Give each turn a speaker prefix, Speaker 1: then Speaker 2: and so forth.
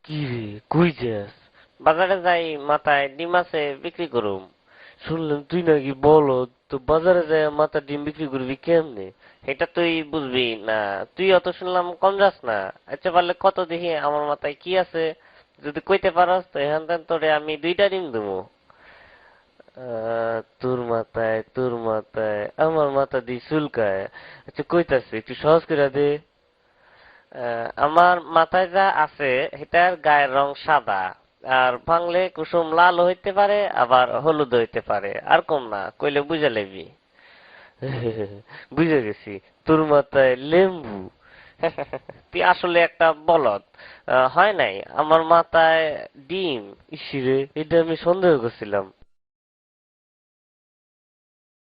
Speaker 1: কি রে, কই যাস? বাজারে যাই, মাথায় ডিম আছে, বিক্রি করুম। শুনলাম তুই নাকি বলদ, তো বাজারে যাই মাথা ডিম বিক্রি করবি কেমনে? এটা তুই বুঝবি না। তুই অত শুনলাম কম যাস না। আচ্ছা পারলে কত দেখি আমার মাথায় কি আছে, যদি কইতে পারস তো এখান থেকে তোরে আমি 2টা ডিম দেবো। তোর মাথায় আমার মাথা দিয়ে চুলকায়। আচ্ছা কইতাছি, একটু সহজ করে দে। আমার মাথায় যা আছে এটার গায়ের রং সাদা, আর ভাঙলে কুসুম লাল হইতে পারে, আবার হলুদ হইতে পারে, আর কম না কইলে বুঝে লেবি। বুঝে গেছি, তোর মাথায় লেম্বু। তুই আসলে একটা বলদ। হয় নাই আমার মাথায় ডিম। ইসিরে, এটা আমি সন্দেহ করছিলাম।